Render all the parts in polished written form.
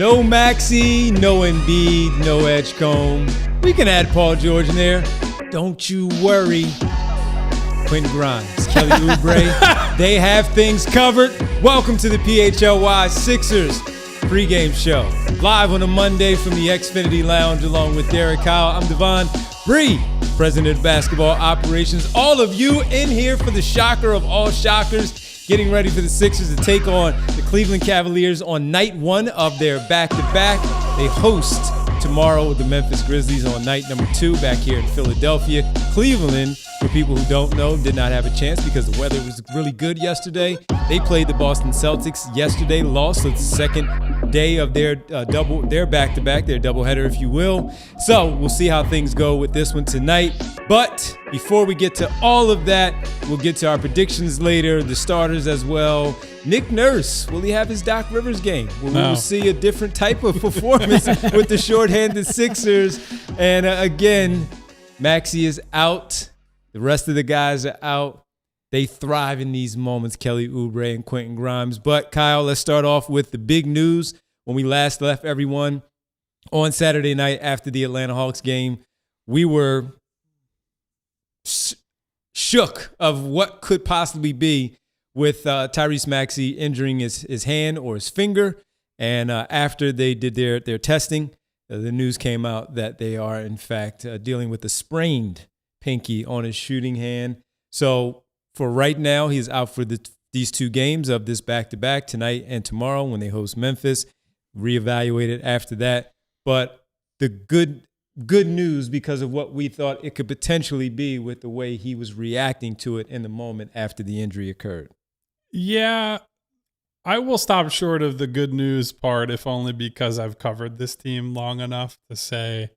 No Maxey, no Embiid, no Edgecombe. We can add Paul George in there. Don't you worry. Quentin Grimes, Kelly Oubre, they have things covered. Welcome to the PHLY Sixers pregame show. Live on a Monday from the Xfinity Lounge along with Derek Kyle. I'm Devon Bree, President of Basketball Operations. All of you in here for the shocker of all shockers, getting ready for the Sixers to take on the Cleveland Cavaliers on night one of their back-to-back. They host tomorrow the Memphis Grizzlies on night number 2 back here in Philadelphia. Cleveland, for people who don't know, did not have a chance because the weather was really good yesterday. They played the Boston Celtics yesterday, lost. So it's the second day of their back-to-back, their doubleheader, if you will. So we'll see how things go with this one tonight. But before we get to all of that, we'll get to our predictions later, the starters as well. Nick Nurse, will he have his Doc Rivers game? We'll see a different type of performance with the shorthanded Sixers. And again, Maxey is out. The rest of the guys are out. They thrive in these moments, Kelly Oubre and Quentin Grimes. But Kyle, let's start off with the big news. When we last left everyone on Saturday night after the Atlanta Hawks game, we were shook of what could possibly be with Tyrese Maxey injuring his hand or his finger. And after they did their testing, the news came out that they are, in fact, dealing with a sprained pinky on his shooting hand. So for right now, he's out for these 2 games of this back-to-back, tonight and tomorrow when they host Memphis. Reevaluated after that. But the good news, because of what we thought it could potentially be with the way he was reacting to it in the moment after the injury occurred. Yeah, I will stop short of the good news part, if only because I've covered this team long enough to say,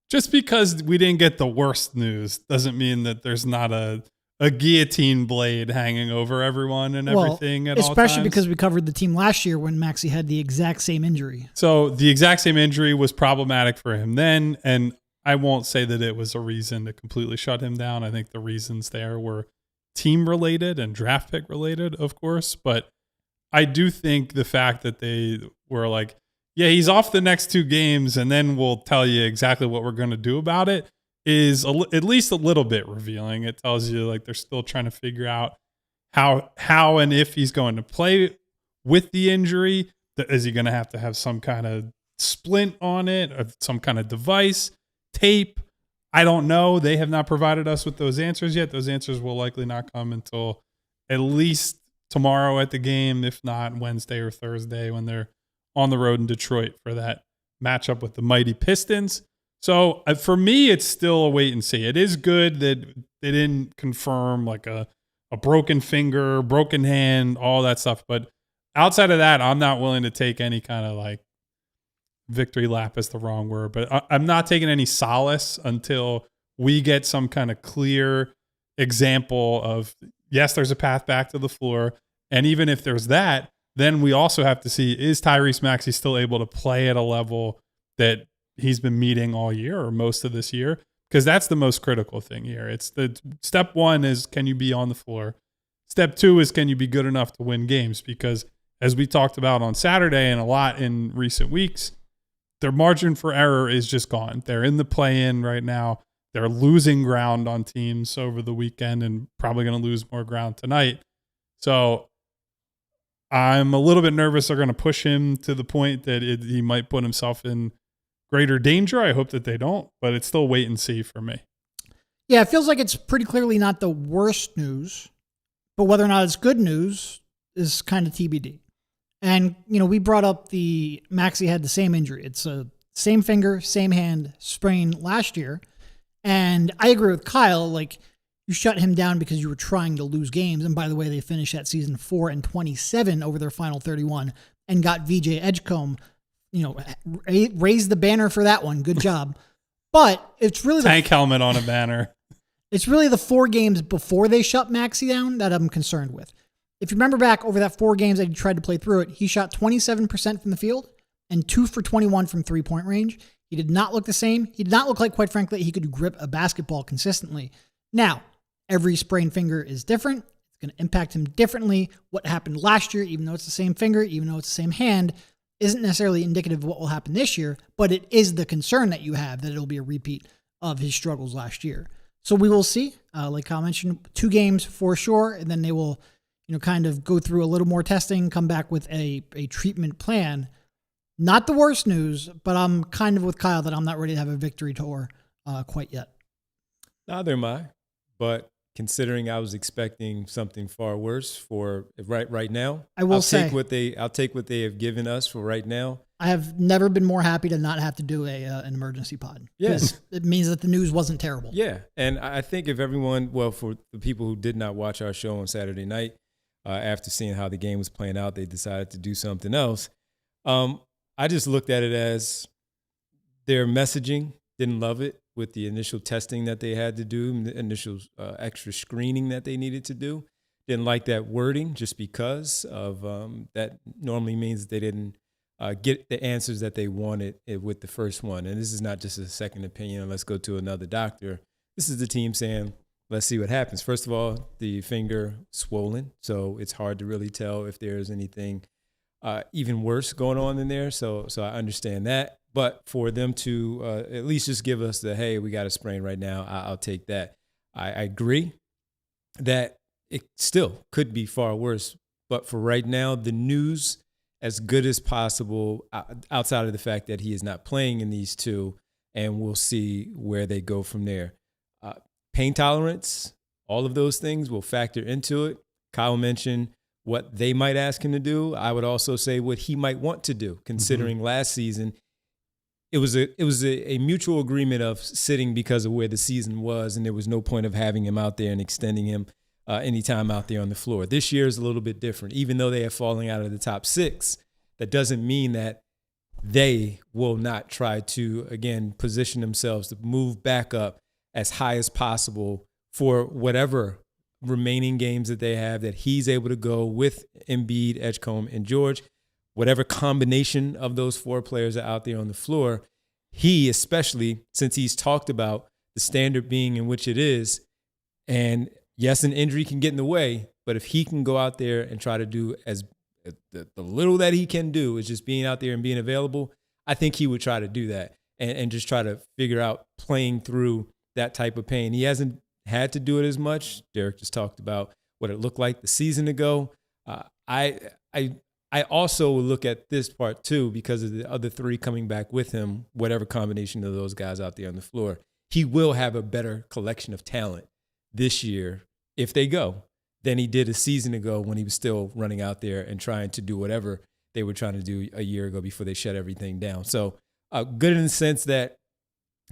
just because we didn't get the worst news doesn't mean that there's not a guillotine blade hanging over everyone and everything at all times. Especially because we covered the team last year when Maxey had the exact same injury. So the exact same injury was problematic for him then, and I won't say that it was a reason to completely shut him down. I think the reasons there were team-related and draft pick-related, of course, but I do think the fact that they were like, yeah, he's off the next 2 games, and then we'll tell you exactly what we're going to do about it, is at least a little bit revealing. It tells you like they're still trying to figure out how and if he's going to play with the injury. Is he going to have some kind of splint on it, or some kind of device, tape? I don't know. They have not provided us with those answers yet. Those answers will likely not come until at least tomorrow at the game, if not Wednesday or Thursday when they're on the road in Detroit for that matchup with the mighty Pistons. So for me, it's still a wait and see. It is good that they didn't confirm like a broken finger, broken hand, all that stuff. But outside of that, I'm not willing to take any kind of like victory lap is the wrong word, but I'm not taking any solace until we get some kind of clear example of, yes, there's a path back to the floor. And even if there's that, then we also have to see, is Tyrese Maxey still able to play at a level that he's been meeting all year or most of this year? Because that's the most critical thing here. It's the step 1 is, can you be on the floor? Step 2 is, can you be good enough to win games? Because as we talked about on Saturday and a lot in recent weeks, their margin for error is just gone. They're in the play-in right now. They're losing ground on teams over the weekend and probably going to lose more ground tonight. So I'm a little bit nervous they're going to push him to the point that he might put himself in greater danger. I hope that they don't, but it's still wait and see for me. Yeah, it feels like it's pretty clearly not the worst news, but whether or not it's good news is kind of TBD. And, we brought up the Maxey had the same injury. It's a same finger, same hand sprain last year. And I agree with Kyle, like you shut him down because you were trying to lose games. And by the way, they finished that season 4-27 over their final 31 and got VJ Edgecombe, raised the banner for that one. Good job. But it's really tank helmet on a banner. It's really the 4 games before they shut Maxey down that I'm concerned with. If you remember back over that 4 games that he tried to play through it, he shot 27% from the field and 2 for 21 from 3-point range. He did not look the same. He did not look like, quite frankly, he could grip a basketball consistently. Now, every sprained finger is different. It's going to impact him differently. What happened last year, even though it's the same finger, even though it's the same hand, isn't necessarily indicative of what will happen this year, but it is the concern that you have that it'll be a repeat of his struggles last year. So we will see, like Kyle mentioned, 2 games for sure, and then they will, kind of go through a little more testing, come back with a treatment plan. Not the worst news, but I'm kind of with Kyle that I'm not ready to have a victory tour quite yet. Neither am I, but considering I was expecting something far worse for right now, I'll take what they have given us for right now. I have never been more happy to not have to do an emergency pod. Yes. It means that the news wasn't terrible. Yeah. And I think if everyone, for the people who did not watch our show on Saturday night, after seeing how the game was playing out, they decided to do something else. I just looked at it as their messaging, didn't love it with the initial testing that they had to do, the initial extra screening that they needed to do. Didn't like that wording just because of that normally means they didn't get the answers that they wanted with the first one. And this is not just a second opinion, let's go to another doctor. This is the team saying, let's see what happens. First of all, the finger swollen, so it's hard to really tell if there's anything even worse going on in there. So I understand that. But for them to at least just give us hey, we got a sprain right now, I'll take that. I agree that it still could be far worse. But for right now, the news, as good as possible, outside of the fact that he is not playing in these 2, and we'll see where they go from there. Pain tolerance, all of those things will factor into it. Kyle mentioned what they might ask him to do. I would also say what he might want to do, considering last season, it was a mutual agreement of sitting because of where the season was, and there was no point of having him out there and extending him any time out there on the floor. This year is a little bit different. Even though they are falling out of the top 6, that doesn't mean that they will not try to, again, position themselves to move back up as high as possible for whatever remaining games that they have, that he's able to go with Embiid, Edgecombe, and George. Whatever combination of those 4 players are out there on the floor, he, especially since he's talked about the standard being in which it is, and yes, an injury can get in the way, but if he can go out there and try to do as the little that he can do is just being out there and being available, I think he would try to do that and just try to figure out playing through that type of pain. He hasn't had to do it as much. Derek just talked about what it looked like the season ago. I also look at this part too because of the other 3 coming back with him, whatever combination of those guys out there on the floor. He will have a better collection of talent this year if they go than he did a season ago when he was still running out there and trying to do whatever they were trying to do a year ago before they shut everything down. So good in the sense that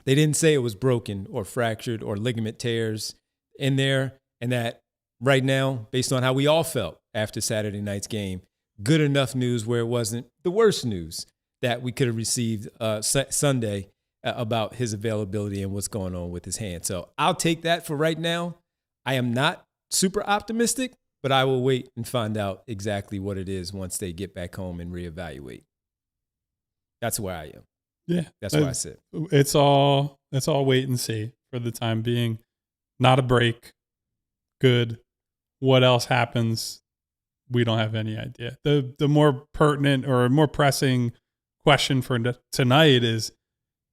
they didn't say it was broken or fractured or ligament tears in there, and that right now, based on how we all felt after Saturday night's game, good enough news where it wasn't the worst news that we could have received Sunday about his availability and what's going on with his hand. So I'll take that for right now. I am not super optimistic, but I will wait and find out exactly what it is once they get back home and reevaluate. That's where I am. Yeah. That's where I sit. It's all wait and see for the time being. Not a break. Good. What else happens? We don't have any idea. The more pertinent or more pressing question for tonight is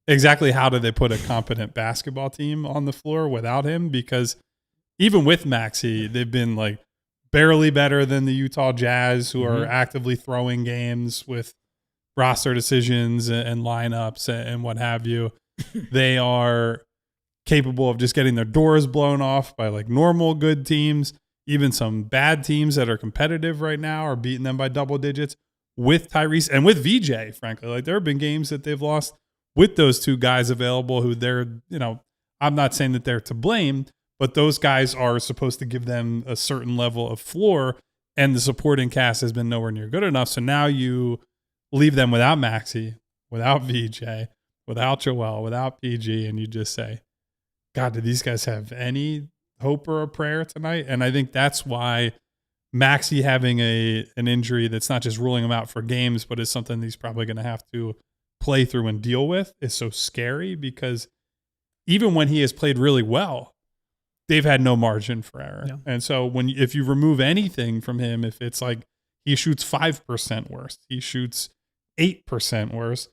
exactly how do they put a competent basketball team on the floor without him? Because even with Maxey, they've been like barely better than the Utah Jazz, who are actively throwing games with roster decisions and lineups and what have you. They are capable of just getting their doors blown off by like normal good teams. Even some bad teams that are competitive right now are beating them by double digits with Tyrese and with VJ, frankly. Like there have been games that they've lost with those 2 guys available who they're, I'm not saying that they're to blame, but those guys are supposed to give them a certain level of floor, and the supporting cast has been nowhere near good enough. So now you leave them without Maxey, without VJ, without Joel, without PG, and you just say, God, do these guys have any hope or a prayer tonight? And I think that's why Maxey having an injury that's not just ruling him out for games, but is something he's probably going to have to play through and deal with is so scary, because even when he has played really well, they've had no margin for error. Yeah. And so if you remove anything from him, if it's like he shoots 5% worse, he shoots 8% worse.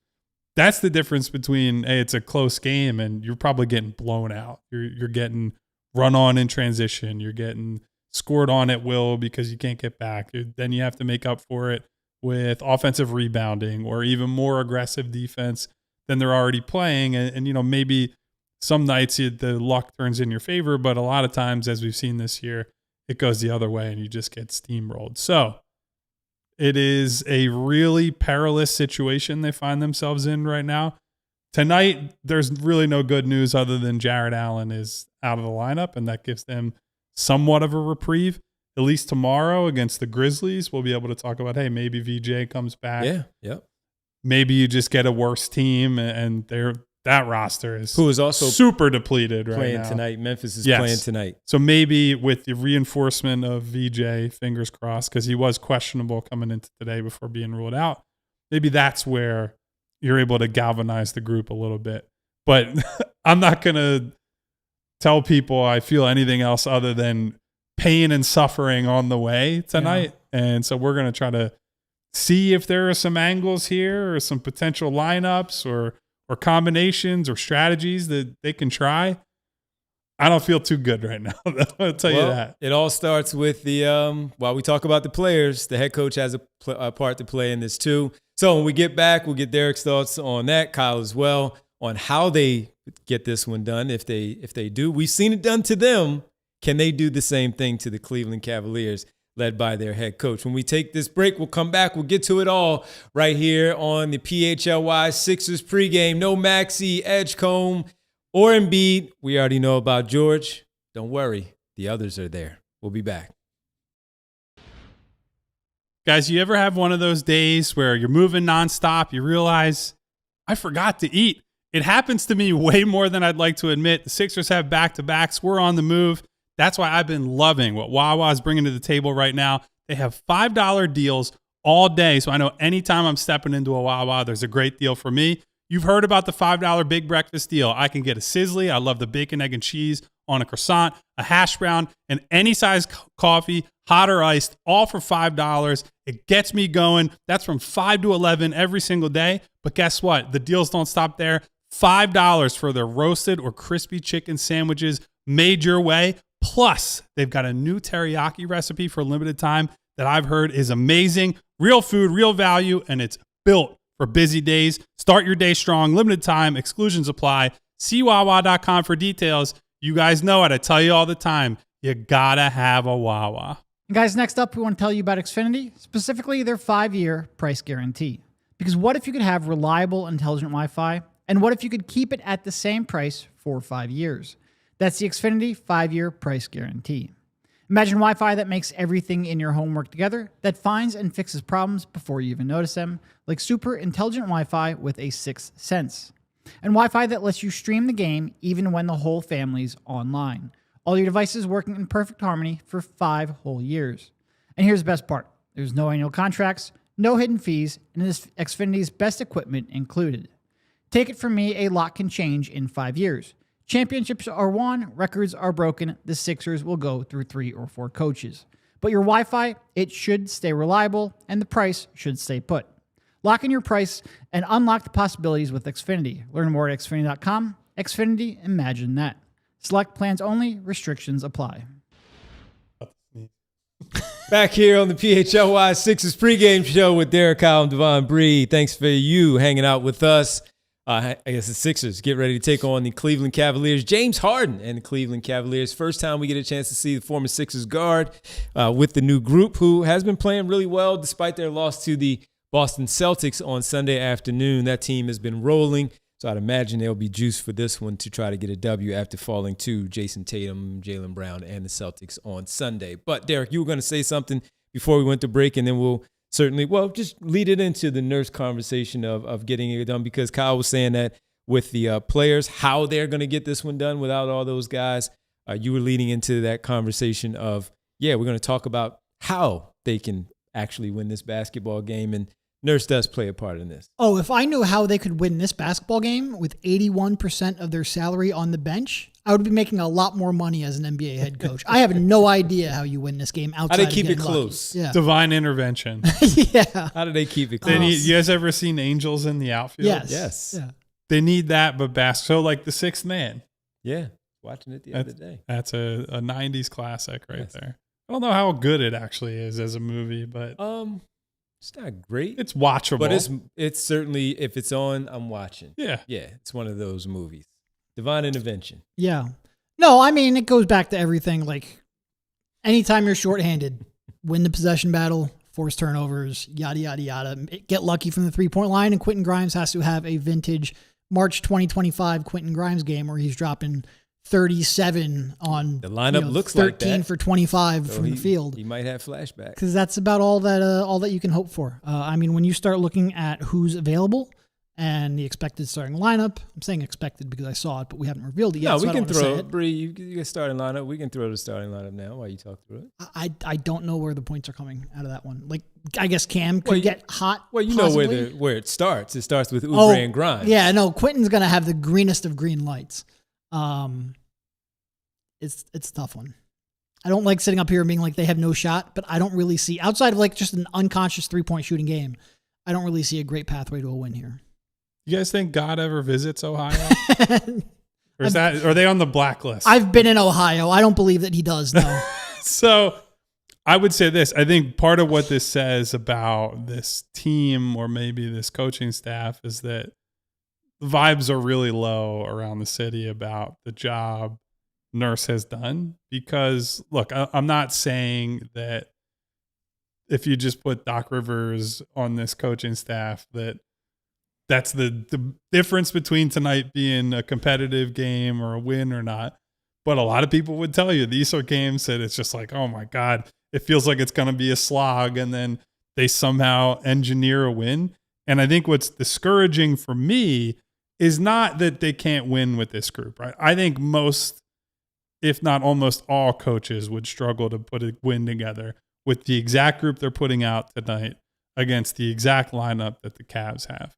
That's the difference between, hey, it's a close game and you're probably getting blown out. You're getting run on in transition. You're getting scored on at will because you can't get back. Then you have to make up for it with offensive rebounding or even more aggressive defense than they're already playing. And you know, maybe some nights the luck turns in your favor, but a lot of times, as we've seen this year, it goes the other way and you just get steamrolled. So it is a really perilous situation they find themselves in right now. Tonight, there's really no good news other than Jared Allen is out of the lineup, and that gives them somewhat of a reprieve. At least tomorrow against the Grizzlies, we'll be able to talk about, hey, maybe VJ comes back. Yeah, yep. Maybe you just get a worse team, and that roster is also super depleted right playing now. tonight. Memphis is playing tonight. So maybe with the reinforcement of VJ, fingers crossed, because he was questionable coming into today before being ruled out, maybe that's where you're able to galvanize the group a little bit. But I'm not going to tell people I feel anything else other than pain and suffering on the way tonight. Yeah. And so we're going to try to see if there are some angles here or some potential lineups or combinations or strategies that they can try. I don't feel too good right now. I'll tell you that. It all starts with while we talk about the players, the head coach has a part to play in this too. So when we get back, we'll get Derek's thoughts on that, Kyle as well, on how they get this one done. If they do, we've seen it done to them. Can they do the same thing to the Cleveland Cavaliers, led by their head coach? When we take this break, we'll come back. We'll get to it all right here on the PHLY Sixers pregame. No Maxey, Edgecombe, or Embiid. We already know about George. Don't worry. The others are there. We'll be back. Guys, you ever have one of those days where you're moving nonstop, you realize, I forgot to eat? It happens to me way more than I'd like to admit. The Sixers have back-to-backs. We're on the move. That's why I've been loving what Wawa is bringing to the table right now. They have $5 deals all day. So I know anytime I'm stepping into a Wawa, there's a great deal for me. You've heard about the $5 big breakfast deal. I can get a sizzly. I love the bacon, egg, and cheese on a croissant, a hash brown, and any size coffee, hot or iced, all for $5. It gets me going. That's from 5 to 11 every single day. But guess what? The deals don't stop there. $5 for their roasted or crispy chicken sandwiches made your way. Plus, they've got a new teriyaki recipe for a limited time that I've heard is amazing. Real food, real value, and it's built for busy days. Start your day strong. Limited time. Exclusions apply. See Wawa.com for details. You guys know it. I tell you all the time. You gotta have a Wawa. And guys, next up, we want to tell you about Xfinity, specifically their 5-year price guarantee. Because what if you could have reliable, intelligent Wi-Fi? And what if you could keep it at the same price for 5 years? That's the Xfinity 5-year price guarantee. Imagine Wi-Fi that makes everything in your home work together, that finds and fixes problems before you even notice them, like super intelligent Wi-Fi with a 6th sense. And Wi-Fi that lets you stream the game even when the whole family's online. All your devices working in perfect harmony for 5 whole years. And here's the best part. There's no annual contracts, no hidden fees, and it is Xfinity's best equipment included. Take it from me, a lot can change in 5 years. Championships are won, records are broken, the Sixers will go through 3 or 4 coaches. But your Wi-Fi, it should stay reliable, and the price should stay put. Lock in your price and unlock the possibilities with Xfinity. Learn more at Xfinity.com. Xfinity, imagine that. Select plans only, restrictions apply. Back here on the PHLY Sixers pregame show with Derek, Kyle, and Devon Bree. Thanks for you hanging out with us. I guess the Sixers get ready to take on the Cleveland Cavaliers. James Harden and the Cleveland Cavaliers. First time we get a chance to see the former Sixers guard with the new group, who has been playing really well despite their loss to the Boston Celtics on Sunday afternoon. That team has been rolling, so I'd imagine they'll be juiced for this one to try to get a W after falling to Jason Tatum, Jaylen Brown, and the Celtics on Sunday. But, Derek, you were going to say something before we went to break, and then we'll certainly, just lead it into the nurse conversation of getting it done, because Kyle was saying that with the players, how they're going to get this one done without all those guys. You were leading into that conversation of, we're going to talk about how they can actually win this basketball game, and nurse does play a part in this. Oh, if I knew how they could win this basketball game with 81% of their salary on the bench, I would be making a lot more money as an NBA head coach. I have no idea how you win this game outside. How they keep of it getting close? Lucky. Yeah. Divine intervention. Yeah. How do they keep it close? You guys ever seen Angels in the outfield? Yes. Yeah. They need that, but so like The Sixth Man. Yeah. Watching it the other day. That's a 90s classic right there. I don't know how good it actually is as a movie, but it's not great. It's watchable. But it's certainly, if it's on, I'm watching. Yeah. Yeah. It's one of those movies. Divine intervention. Yeah. No, I mean, it goes back to everything. Like, anytime you're shorthanded, win the possession battle, force turnovers, yada, yada, yada. Get lucky from the 3-point line, and Quentin Grimes has to have a vintage March 2025 Quentin Grimes game where he's dropping 37 on the lineup looks 13 like that. for 25 So from the field. He might have flashbacks. Because that's about all that you can hope for. I mean, when you start looking at who's available and the expected starting lineup, I'm saying expected because I saw it, but we haven't revealed it yet. No, so we I don't can wanna say throw it. Bree. You can starting lineup. We can throw the starting lineup now while you talk through it. I don't know where the points are coming out of that one. Like, I guess Cam could Well, get hot. Well, you possibly. know where it starts. It starts with Oubre and Grimes. Yeah, no, Quentin's gonna have the greenest of green lights. It's a tough one. I don't like sitting up here and being like they have no shot, but I don't really see, outside of like just an unconscious 3-point shooting game, I don't really see a great pathway to a win here. You guys think God ever visits Ohio? Or are they on the blacklist? I've been in Ohio. I don't believe that he does, no. So I would say this. I think part of what this says about this team or maybe this coaching staff is that the vibes are really low around the city about the job Nurse has done. Because, look, I'm not saying that if you just put Doc Rivers on this coaching staff that's the difference between tonight being a competitive game or a win or not. But a lot of people would tell you these are games that it's just like, oh my God, it feels like it's going to be a slog. And then they somehow engineer a win. And I think what's discouraging for me is not that they can't win with this group, right? I think most, if not almost all coaches would struggle to put a win together with the exact group they're putting out tonight against the exact lineup that the Cavs have.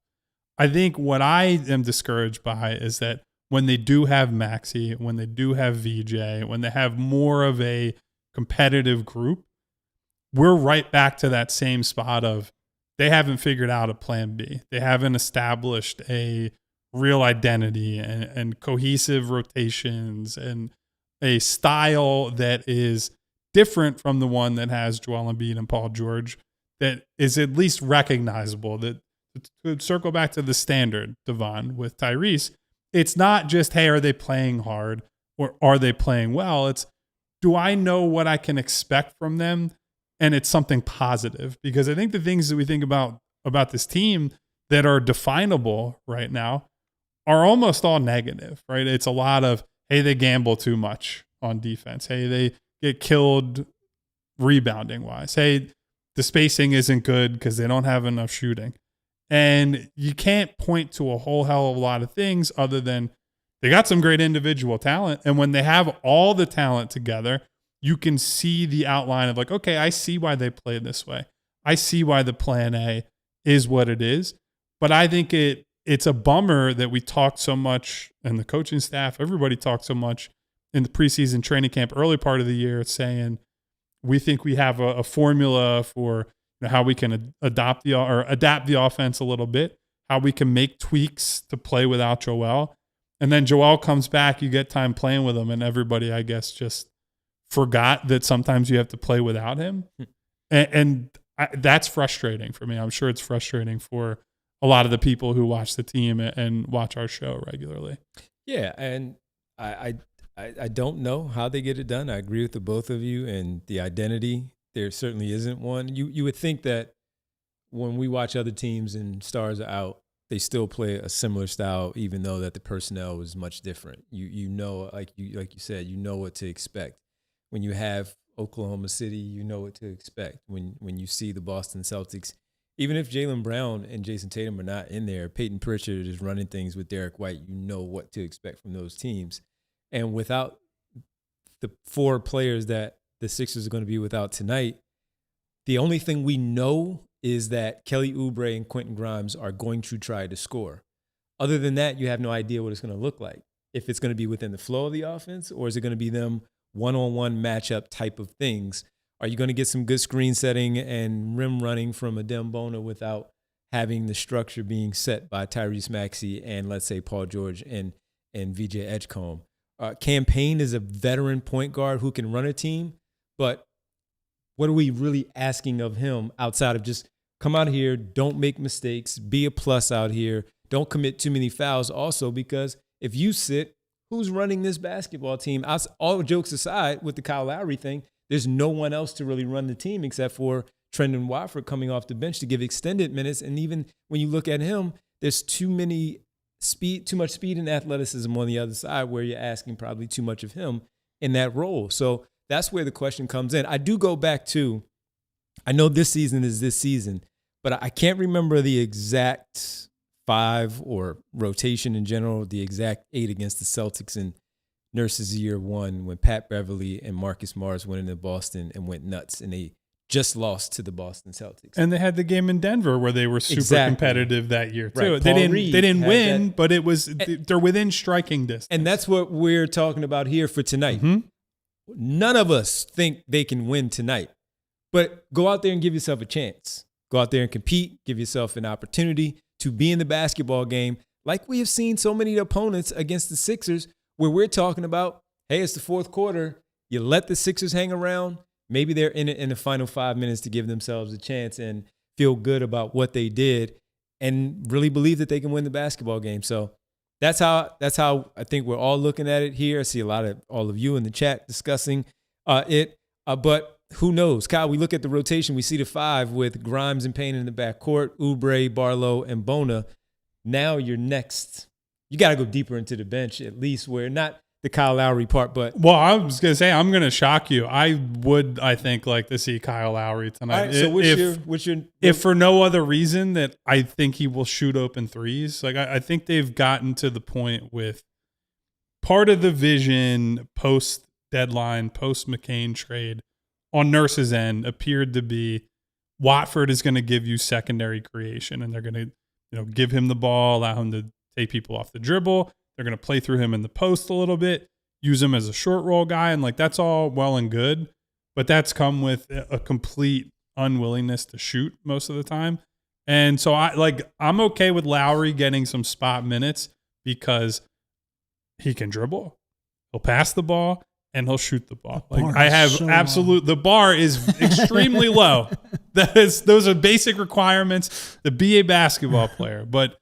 I think what I am discouraged by is that when they do have Maxey, when they do have VJ, when they have more of a competitive group, we're right back to that same spot of they haven't figured out a plan B. They haven't established a real identity and cohesive rotations and a style that is different from the one that has Joel Embiid and Paul George, that is at least recognizable. That to circle back to the standard, Devon, with Tyrese, it's not just, hey, are they playing hard or are they playing well? It's, do I know what I can expect from them? And it's something positive, because I think the things that we think about this team that are definable right now are almost all negative, right? It's a lot of, hey, they gamble too much on defense. Hey, they get killed rebounding wise. Hey, the spacing isn't good because they don't have enough shooting. And you can't point to a whole hell of a lot of things other than they got some great individual talent. And when they have all the talent together, you can see the outline of like, okay, I see why they play this way. I see why the plan A is what it is. But I think it's a bummer that we talked so much, and the coaching staff, everybody talked so much in the preseason training camp, early part of the year, saying we think we have a formula for how we can adapt the offense a little bit, how we can make tweaks to play without Joel. And then Joel comes back, you get time playing with him, and everybody, I guess, just forgot that sometimes you have to play without him. And that's frustrating for me. I'm sure it's frustrating for a lot of the people who watch the team and watch our show regularly. Yeah, and I don't know how they get it done. I agree with the both of you, and the identity, there certainly isn't one. You would think that when we watch other teams and stars are out, they still play a similar style, even though that the personnel is much different. You know, like you said, you know what to expect. When you have Oklahoma City, you know what to expect. When you see the Boston Celtics, even if Jaylen Brown and Jason Tatum are not in there, Peyton Pritchard is running things with Derek White. You know what to expect from those teams. And without the 4 players that the Sixers are going to be without tonight, the only thing we know is that Kelly Oubre and Quentin Grimes are going to try to score. Other than that, you have no idea what it's going to look like. if it's going to be within the flow of the offense, or is it going to be them one-on-one matchup type of things? Are you going to get some good screen setting and rim running from a Bona without having the structure being set by Tyrese Maxey and, let's say, Paul George and VJ Edgecombe? Campaign is a veteran point guard who can run a team, but what are we really asking of him outside of just come out here, don't make mistakes, be a plus out here, don't commit too many fouls also, because if you sit, who's running this basketball team? All jokes aside, with the Kyle Lowry thing, there's no one else to really run the team except for Trendon Watford coming off the bench to give extended minutes. And even when you look at him, there's too much speed and athleticism on the other side where you're asking probably too much of him in that role. So that's where the question comes in. I do go back to, I know this season is this season, but I can't remember the exact 5 or rotation in general, the exact 8 against the Celtics in Nurse's year 1 when Pat Beverly and Marcus Morris went into Boston and went nuts, and they just lost to the Boston Celtics. And they had the game in Denver where they were super competitive that year too. Right. They didn't win, but they're within striking distance. And that's what we're talking about here for tonight. Mm-hmm. None of us think they can win tonight, but go out there and give yourself a chance. Go out there and compete, give yourself an opportunity to be in the basketball game like we have seen so many opponents against the Sixers where we're talking about, hey, it's the fourth quarter. You let the Sixers hang around. Maybe they're in it in the final 5 minutes to give themselves a chance and feel good about what they did and really believe that they can win the basketball game. So that's how I think we're all looking at it here. I see a lot of all of you in the chat discussing it. But who knows? Kyle, we look at the rotation. We see the 5 with Grimes and Payne in the backcourt, Oubre, Barlow, and Bona. Now you're next. You got to go deeper into the bench at least, where not the Kyle Lowry part, but well, I was gonna say I'm gonna shock you. I think like to see Kyle Lowry tonight. Right, so if for no other reason that I think he will shoot open threes. Like I think they've gotten to the point with part of the vision post deadline, post McCain trade on Nurse's end appeared to be Watford is going to give you secondary creation, and they're going to give him the ball, allow him to take people off the dribble. They're going to play through him in the post a little bit, use him as a short roll guy. And like, that's all well and good, but that's come with a complete unwillingness to shoot most of the time. And so I'm okay with Lowry getting some spot minutes because he can dribble, he'll pass the ball, and he'll shoot the ball. The bar is extremely low. Those are basic requirements to be a basketball player. But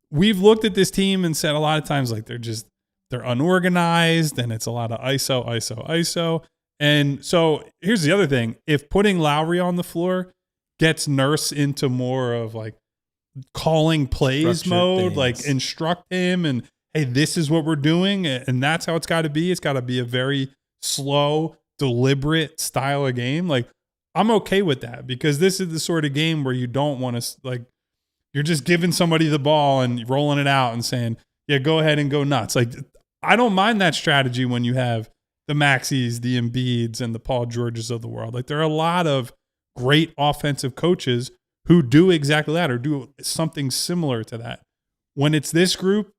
we've looked at this team and said a lot of times, like, they're unorganized and it's a lot of ISO. And so here's the other thing. If putting Lowry on the floor gets Nurse into more of like calling plays mode, like instruct him and, hey, this is what we're doing. And that's how it's got to be. It's got to be a very slow, deliberate style of game. Like, I'm okay with that because this is the sort of game where you don't want to, like, you're just giving somebody the ball and rolling it out and saying, yeah, go ahead and go nuts. Like, I don't mind that strategy when you have the Maxies, the Embiids, and the Paul Georges of the world. Like, there are a lot of great offensive coaches who do exactly that or do something similar to that. When it's this group,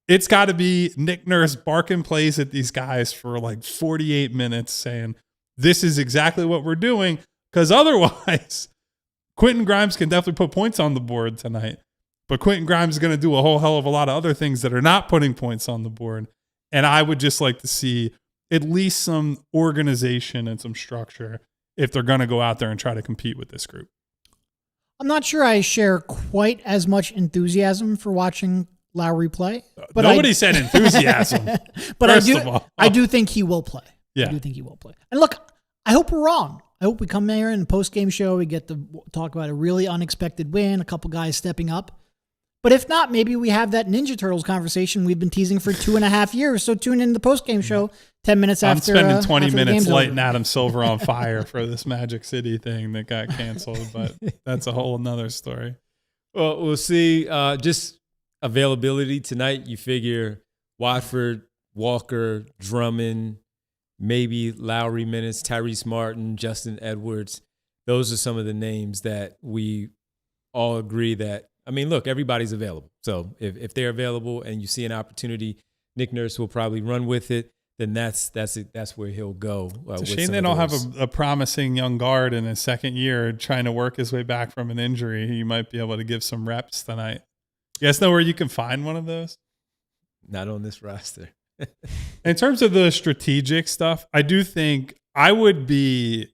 it's got to be Nick Nurse barking plays at these guys for like 48 minutes saying, this is exactly what we're doing, because otherwise Quentin Grimes can definitely put points on the board tonight, but Quentin Grimes is going to do a whole hell of a lot of other things that are not putting points on the board. And I would just like to see at least some organization and some structure if they're going to go out there and try to compete with this group. I'm not sure I share quite as much enthusiasm for watching Lowry play. But nobody said enthusiasm. But I do think he will play. Yeah. I do think he will play. And look, I hope we're wrong. I hope we come here in the post-game show, we get to talk about a really unexpected win, a couple guys stepping up. But if not, maybe we have that Ninja Turtles conversation we've been teasing for 2.5 years. So tune in to the post-game show 10 minutes after. I'm spending 20 minutes lighting Adam Silver on fire for this Magic City thing that got canceled, but that's a whole nother story. Well, we'll see. Just availability tonight, you figure Watford, Walker, Drummond, maybe Lowry minutes, Tyrese Martin, Justin Edwards. Those are some of the names that we all agree that, I mean, look, everybody's available. So if they're available and you see an opportunity, Nick Nurse will probably run with it, then that's where he'll go. It's a shame they don't have a promising young guard in his second year trying to work his way back from an injury. He might be able to give some reps tonight. You guys know where you can find one of those? Not on this roster. In terms of the strategic stuff, I do think I would be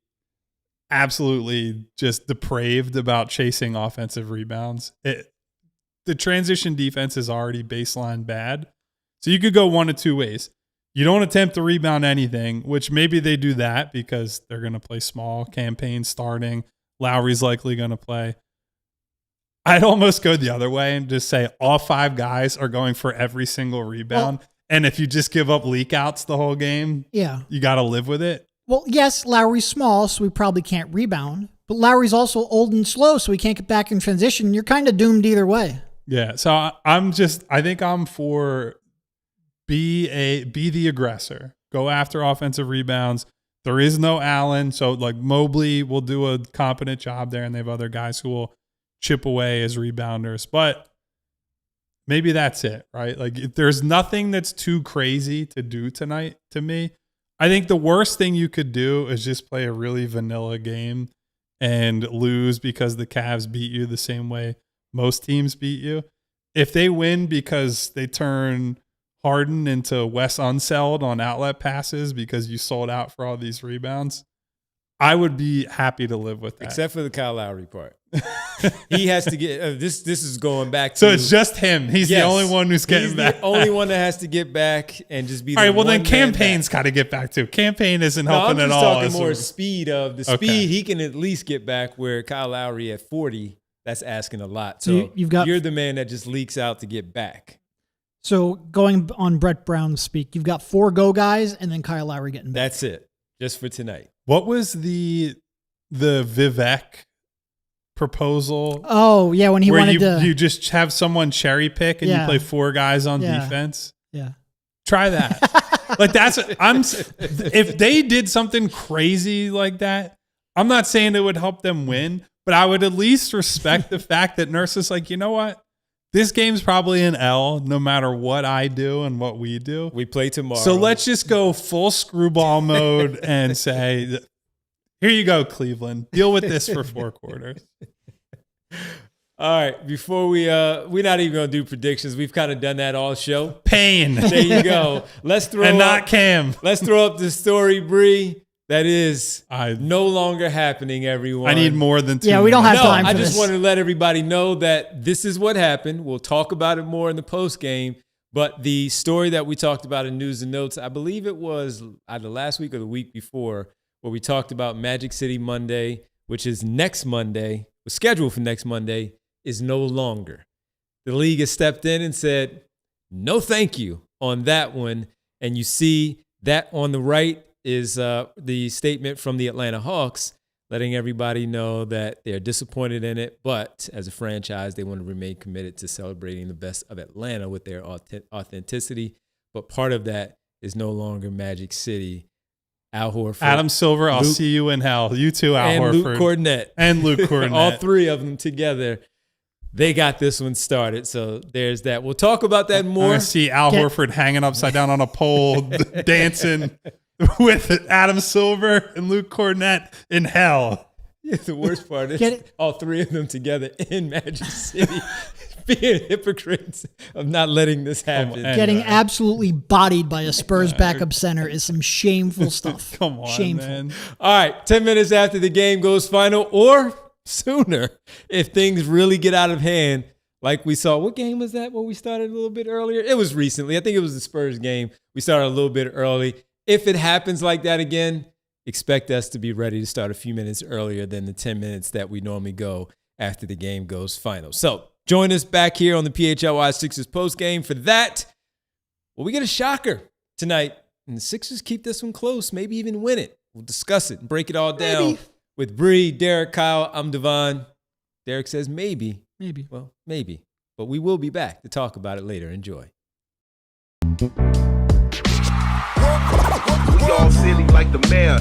absolutely just depraved about chasing offensive rebounds. The transition defense is already baseline bad. So you could go one of two ways. You don't attempt to rebound anything, which maybe they do that because they're going to play small, campaign starting. Lowry's likely going to play. I'd almost go the other way and just say all 5 guys are going for every single rebound. Well, and if you just give up leak outs the whole game, you got to live with it. Well, yes, Lowry's small, so we probably can't rebound. But Lowry's also old and slow, so he can't get back in transition. You're kind of doomed either way. Yeah, so I think I'm for be the aggressor. Go after offensive rebounds. There is no Allen, so like Mobley will do a competent job there, and they have other guys who will chip away as rebounders. But maybe that's it, right? Like if there's nothing that's too crazy to do tonight to me. I think the worst thing you could do is just play a really vanilla game and lose because the Cavs beat you the same way most teams beat you. If they win because they turn Harden into Wes Unseld on outlet passes because you sold out for all these rebounds, I would be happy to live with that. Except for the Kyle Lowry part. He has to get this is going back to. So it's just him. He's the only one who's getting back. The only one that has to get back and just be all right, well then Campaign's got to get back too. Campaign isn't helping at all. I'm just talking more speed of the speed he can at least get back, where Kyle Lowry at 40, that's asking a lot. So you're the man that just leaks out to get back. So going on Brett Brown's speak, you've got 4 go guys and then Kyle Lowry getting back. That's it. Just for tonight. What was the Vivek proposal? Oh, yeah, when he wanted you just have someone cherry pick and you play 4 guys on defense? Yeah. Try that. Like if they did something crazy like that, I'm not saying it would help them win, but I would at least respect the fact that Nurse is like, you know what? This game's probably an L no matter what I do and what we do. We play tomorrow. So let's just go full screwball mode and say, here you go, Cleveland. Deal with this for 4 quarters. All right. Before we're not even going to do predictions. We've kind of done that all show. Pain. There you go. Let's throw and up, not Cam. Let's throw up the story, Bree. That is no longer happening, everyone. I need more than 2 Yeah, we don't have time for I this. just want to let everybody know that this is what happened. We'll talk about it more in the post game. But the story that we talked about in News and Notes, I believe it was either last week or the week before, where we talked about Magic City Monday, which is next Monday, was scheduled for next Monday, is no longer. The league has stepped in and said, no thank you on that one. And you see that on the right is the statement from the Atlanta Hawks, letting everybody know that they're disappointed in it, but as a franchise, they want to remain committed to celebrating the best of Atlanta with their authenticity. But part of that is no longer Magic City. Al Horford, Adam Silver, I'll see you in hell. You too, Al Horford. Luke Cornett. And Luke Cornett. All 3 of them together. They got this one started. So there's that. We'll talk about that more. I see Al Horford hanging upside down on a pole, dancing with Adam Silver and Luke Cornett in hell. Yeah, the worst part is all 3 of them together in Magic City being hypocrites of not letting this happen. Getting absolutely bodied by a Spurs backup center is some shameful stuff. Come on, shameful. man. All right, 10 minutes after the game goes final or sooner if things really get out of hand like we saw. What game was that when we started a little bit earlier? It was recently. I think it was the Spurs game. We started a little bit early. If it happens like that again, expect us to be ready to start a few minutes earlier than the 10 minutes that we normally go after the game goes final. So join us back here on the PHLY Sixers postgame for that. Well, we get a shocker tonight, and the Sixers keep this one close, maybe even win it. We'll discuss it and break it all down with Bree, Derek, Kyle. I'm Devon. Derek says maybe. Maybe. Well, maybe. But we will be back to talk about it later. Enjoy. We all silly like the mayor.